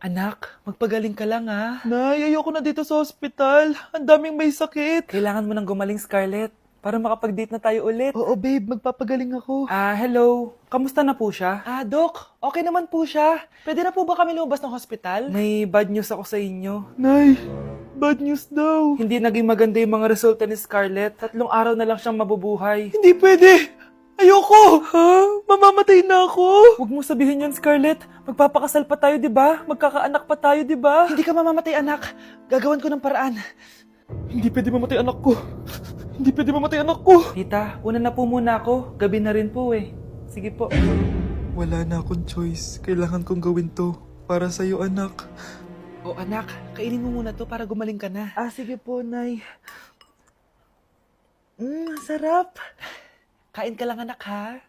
Anak, magpagaling ka lang ha. Nay, ayoko na dito sa ospital. Ang daming may sakit. Kailangan mo nang gumaling, Scarlett, para makapag-date na tayo ulit. Oo, babe. Magpapagaling ako. Hello. Kamusta na po siya? Doc. Okay naman po siya. Pwede na po ba kami lumabas ng hospital? May bad news ako sa inyo. Nay, bad news daw. Hindi naging maganda yung mga resulta ni Scarlett. 3 araw na lang siyang mabubuhay. Hindi pwede! Ayoko! Ha? Mamamatay na ako! Huwag mo sabihin yun, Scarlett. Magpapakasal pa tayo, di ba? Magkakaanak pa tayo, di ba? Hindi ka mamamatay, anak. Gagawan ko ng paraan. Hindi pwede mamatay anak ko. Hindi pwede mamatay anak ko. Tita, una na po muna ako. Gabi na rin po eh. Sige po. Wala na akong choice. Kailangan kong gawin to. Para sa'yo, anak. O anak, kainin mo muna to para gumaling ka na. Sige po, Nay. Sarap. Kain ka lang, anak, ha?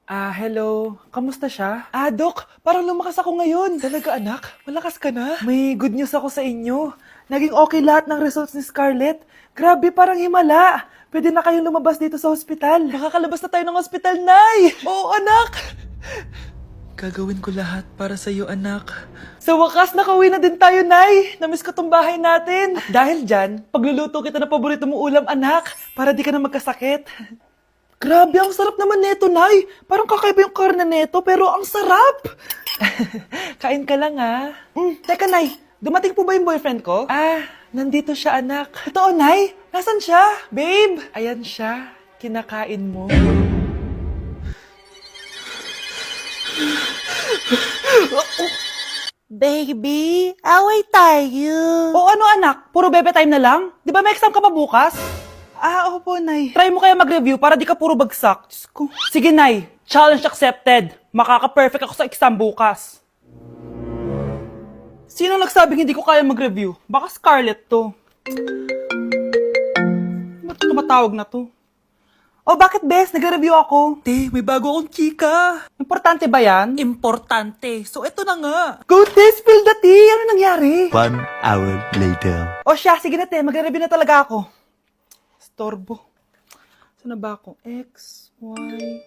Hello. Kamusta siya? Doc, parang lumakas ako ngayon. Talaga, anak? Malakas ka na? May good news ako sa inyo. Naging okay lahat ng results ni Scarlett. Grabe, parang himala. Pwede na kayong lumabas dito sa hospital. Makakalabas na tayo ng hospital, Nay! Oo, anak! Gagawin ko lahat para sa iyo, anak. Sa wakas, nakauwi na din tayo, Nay. Namiss ko tong bahay natin. At dahil dyan, pagluluto kita ng paborito mong ulam, anak, para di ka na magkasakit. Grabe, ang sarap naman neto, Nay. Parang kakaiba yung karne neto, pero ang sarap. Kain ka lang, ha? Teka, Nay. Dumating po ba yung boyfriend ko? Nandito siya, anak. Totoo, Nay? Nasaan siya? Babe! Ayan siya. Kinakain mo. Baby, away tayo. O ano, anak? Puro bebe time na lang? Di ba may exam ka pa bukas? Opo, Nay. Try mo kaya mag-review para di ka puro bagsak. Diyos ko. Sige, Nay. Challenge accepted. Makaka-perfect ako sa exam bukas. Sino nagsabing hindi ko kaya mag-review? Baka Scarlett to. Ba't tumatawag na to? Bakit, Bes? Nag-review ako. May bago akong chika. Importante ba yan? Importante. So, eto na nga. Go, Tess! Spill the tea! Ano nangyari? 1 hour later. Siya. Sige na, Magre-review na talaga ako. Storbo. Saan na ba ako? X, Y...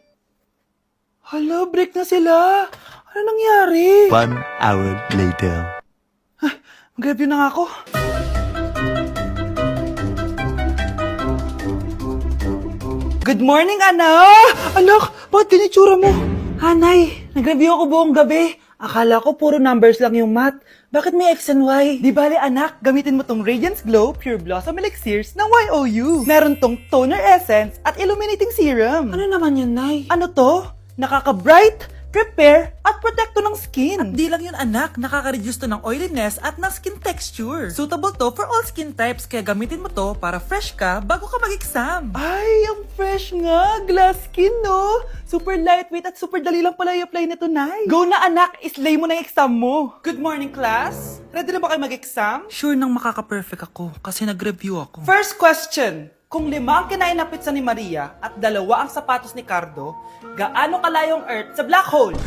Hala, break na sila. Ano nangyari? 1 hour later. Mag-review na nga ako. Good morning, anak! Anak, bakit ganitsura mo? Hanay, nag-review ako buong gabi. Akala ko puro numbers lang yung math. Bakit may X and Y? Di bale, anak, gamitin mo tong Radiance Glow Pure Blossom Elixirs ng YOU. Meron tong toner essence at illuminating serum. Ano naman yun, Nay? Ano to? Nakaka-bright, repair, at protecto ng skin. At di lang yun, anak. Nakaka-reduce to ng oiliness at ng skin texture. Suitable to for all skin types, kaya gamitin mo to para fresh ka bago ka mag-exam. Ay, ang fresh nga. Glass skin, no? Super lightweight at super dali lang pala i-apply nito, Nay. Go na, anak. Islay mo na yung exam mo. Good morning, class. Ready na ba kayo mag-exam? Sure nang makaka-perfect ako kasi nag-review ako. First question. Kung 5 ang kinain na pizza ni Maria at 2 ang sapatos ni Cardo, gaano kalayo ang Earth sa black hole?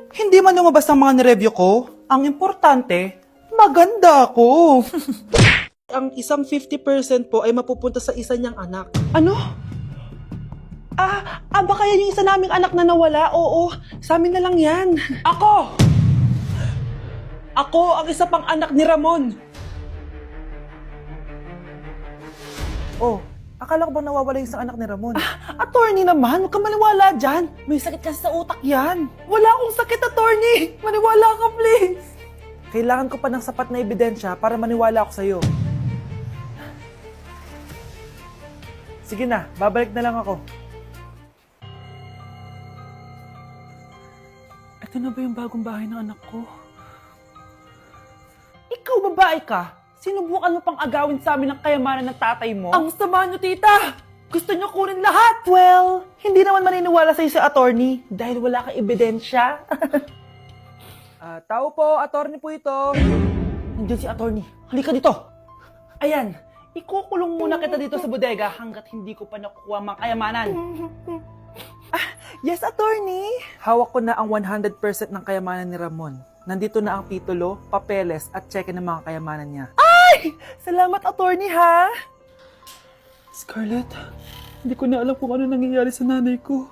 Hindi man lumabas ang mga nireview ko, ang importante, maganda ako. Ang isang 50% po ay mapupunta sa isa niyang anak. Ano? Baka yan yung isa naming anak na nawala? Oo, sa amin na lang yan. Ako! Ako ang isa pang anak ni Ramon. Akala ko bang nawawala yung isang anak ni Ramon? Attorney naman, huwag ka maniwala dyan. May sakit kasi sa utak yan. Wala akong sakit, attorney. Maniwala ka, please. Kailangan ko pa ng sapat na ebidensya para maniwala ako sa'yo. Sige na, babalik na lang ako. Ito na ba yung bagong bahay ng anak ko? Ikaw, babae ka. Sinubukan mo pang agawin sa amin ang kayamanan ng tatay mo? Ang sama nyo, tita! Gusto nyo kunin lahat! Well, hindi naman maniniwala sa'yo si attorney dahil wala kang ebidensya. Tao po, attorney po ito. Nandiyan si attorney. Halika dito. Ayan, ikukulong muna kita dito sa bodega hanggat hindi ko pa nakukuha mga kayamanan. Yes, attorney. Hawak ko na ang 100% ng kayamanan ni Ramon. Nandito na ang titulo, papeles at cheque ng mga kayamanan niya. Ay! Salamat, attorney, ha? Scarlett, hindi ko na alam kung ano nangyayari sa nanay ko.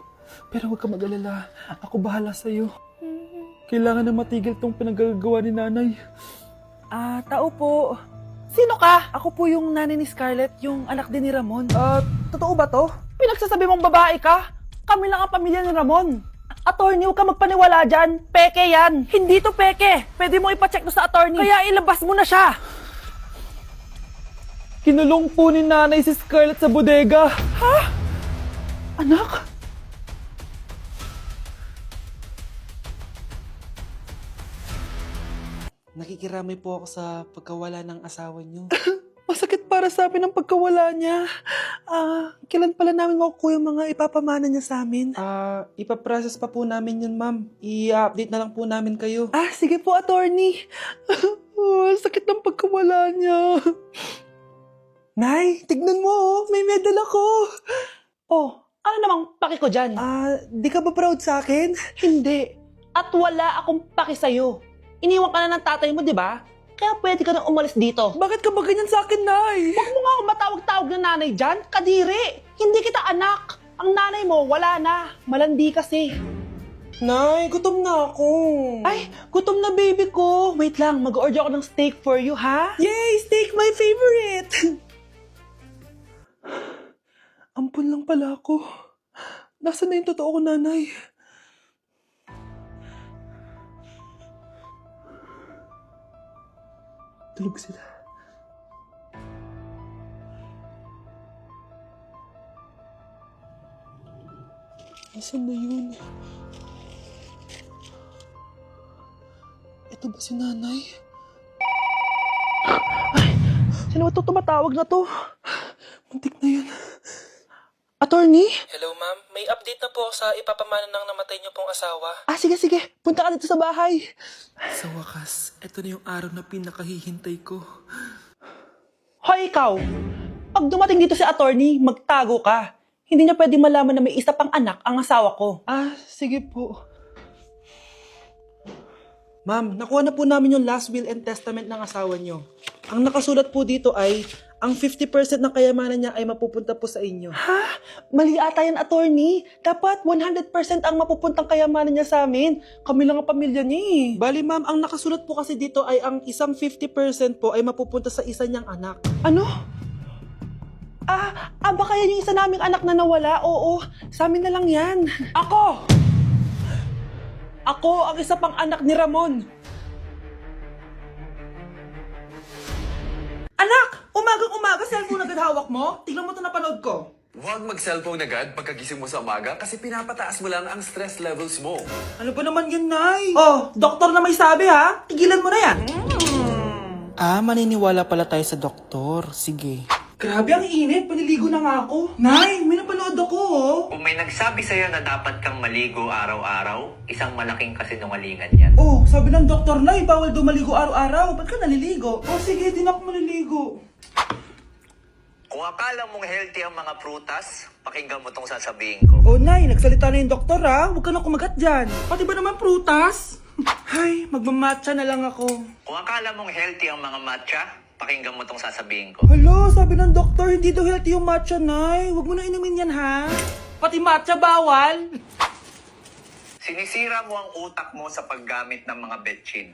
Pero huwag ka mag-alala. Ako bahala sa'yo. Kailangan na matigil tong pinagagawa ni nanay. Tao po. Sino ka? Ako po yung nanay ni Scarlett, yung anak din ni Ramon. Totoo ba to? Pinagsasabi mong babae ka? Kami lang ang pamilya ni Ramon. Attorney, huwag ka magpaniwala dyan. Peke yan. Hindi to peke. Pwede mo ipacheck to sa attorney. Kaya ilabas mo na siya. Kinulong po ni nanay si Scarlett sa bodega. Ha? Anak? Nakikiramay po ako sa pagkawala ng asawa niyo. Masakit para sa amin ang pagkawala niya. Kailan pala namin makukuha yung mga ipapamana niya sa amin? Ipaprocess pa po namin yun, ma'am. I-update na lang po namin kayo. Sige po, attorney. Sakit ng pagkawala niya. Nay, tignan mo, may medal ako. Ano namang paki ko dyan? Di ka ba proud sa akin? Hindi. At wala akong paki sa'yo. Iniwan ka na ng tatay mo, di ba? Kaya pwede ka nang umalis dito. Bakit ka ba ganyan sa akin, Nay? Huwag mo nga akong matawag-tawag na nanay dyan. Kadiri! Hindi kita anak. Ang nanay mo, wala na. Malandi kasi. Nay, gutom na ako. Ay, gutom na baby ko. Wait lang, mag-order ako ng steak for you, ha? Yay! Steak, my favorite! Ampun lang pala ako. Nasaan na yung totoo ko, nanay? Tulog sila. Nasaan na yun? Ito ba si nanay? Ay, sino ba ito tumatawag na to? Muntik na yun. Attorney? Hello ma'am, may update na po sa ipapamana ng namatay niyo pong asawa. Sige. Punta ka dito sa bahay. Sa wakas, ito na yung araw na pinakahihintay ko. Hoy, ikaw! Pag dumating dito si attorney, magtago ka. Hindi niya pwedeng malaman na may isa pang anak ang asawa ko. Sige po. Ma'am, nakuha na po namin yung last will and testament ng asawa niyo. Ang nakasulat po dito ay, ang 50% ng kayamanan niya ay mapupunta po sa inyo. Ha? Mali ata yan, attorney. Dapat 100% ang mapupuntang kayamanan niya sa amin. Kami lang ang pamilya niya eh. Bali ma'am, ang nakasulat po kasi dito ay ang isang 50% po ay mapupunta sa isa niyang anak. Ano? Baka yan yung isa naming anak na nawala? Oo, sa amin na lang yan. Ako ang isa pang anak ni Ramon. Anak! Umagang-umaga, cellphone agad hawak mo? Tingnan mo ito napanood ko. Huwag mag-cellphone agad pagkagising mo sa umaga kasi pinapataas mo lang ang stress levels mo. Ano ba naman yan, Nay? Doktor na may sabi ha? Tigilan mo na yan. Maniniwala pala tayo sa doktor. Sige. Grabe, ang init. Paniligo na nga ako. Nay, may napanood ako, Kung may nagsabi sa'yo na dapat kang maligo araw-araw, isang malaking kasinungalingan yan. Sabi ng doktor, Nay, bawal daw maligo araw-araw. Ba't ka naliligo? Sige, di na ako maliligo. Kung akala mong healthy ang mga prutas, pakinggan mo tong sasabihin ko. Nay, nagsalita na yung doktor ha. Huwag ka na kumagat dyan. Pati ba naman prutas? Ay, magmamatcha na lang ako. Kung akala mong healthy ang mga matcha, pakinggan mo tong sasabihin ko. Hala, sabi ng doktor, hindi daw healthy yung matcha, Nay. Huwag mo na inumin yan, ha? Pati matcha bawal. Sinisira mo ang utak mo sa paggamit ng mga betchin.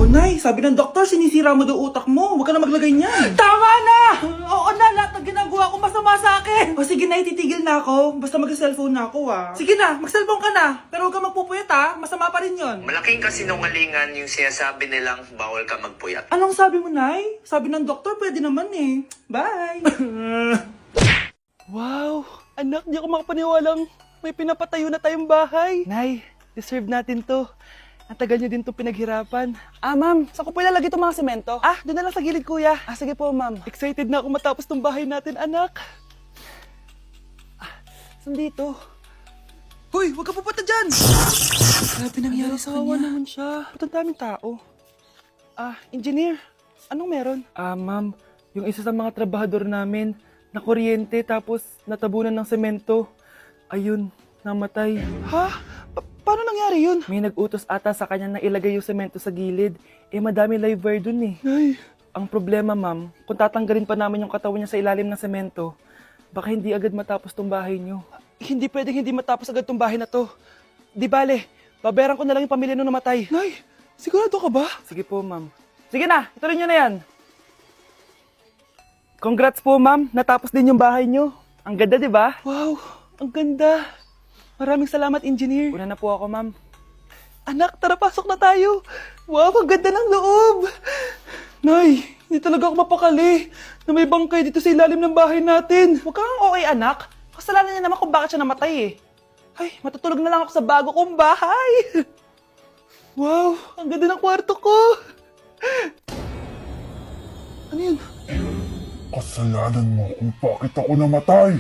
Nay, sabi ng doktor, sinisira mo daw utak mo. Huwag ka na maglagay niyan. Tama na! Oo na, lahat ng ginagawa ko masama sa akin. Sige na, titigil na ako. Basta mag-cellphone na ako, Sige na, mag-cellphone ka na. Pero huwag ka magpupuyat, Masama pa rin yon. Malaking kasinungalingan yung sinasabi nilang bawal ka magpuyat. Anong sabi mo, Nay? Sabi ng doktor, pwede naman eh. Bye! Wow! Anak, di ako makapaniwalang may pinapatayo na tayong bahay. Nay, deserve natin to. Ang tagal niyo din to pinaghirapan. Ma'am, saan ko po ilalagay itong mga semento? Doon na lang sa gilid, kuya. Sige po, ma'am. Excited na ako matapos tong bahay natin, anak. Saan dito? Hoy, huwag ka pupunta dyan! Grabe nangyari sa kanya. Naman siya. Ba't ang daming tao? Engineer, anong meron? Ma'am, yung isa sa mga trabahador namin, na kuryente tapos natabunan ng semento. Ayun, namatay. Ha? Paano nangyari yun? May nag-utos ata sa kanya na ilagay yung semento sa gilid. Madami live wire dun eh. Ay. Ang problema, ma'am, kung tatanggalin pa namin yung katawan niya sa ilalim ng semento, baka hindi agad matapos tong bahay niyo. Hindi pwedeng hindi matapos agad tong bahay na to. Di bale, babayaran ko na lang yung pamilya nung namatay. Nay, sigurado ka ba? Sige po, ma'am. Sige na, ituloy nyo na yan. Congrats po, ma'am. Natapos din yung bahay nyo. Ang ganda, di ba? Wow, ang ganda. Maraming salamat, engineer. Una na po ako, ma'am. Anak, tara, pasok na tayo. Wow, ang ganda ng loob. Nay, hindi talaga ako mapakali na may bangkay dito sa ilalim ng bahay natin. Huwag kang okay, anak. Kasalanan niya naman kung bakit siya namatay eh. Ay, matutulog na lang ako sa bago kong bahay. Wow, ang ganda ng kwarto ko. Ano yun? Kasalanan mo kung bakit ako namatay.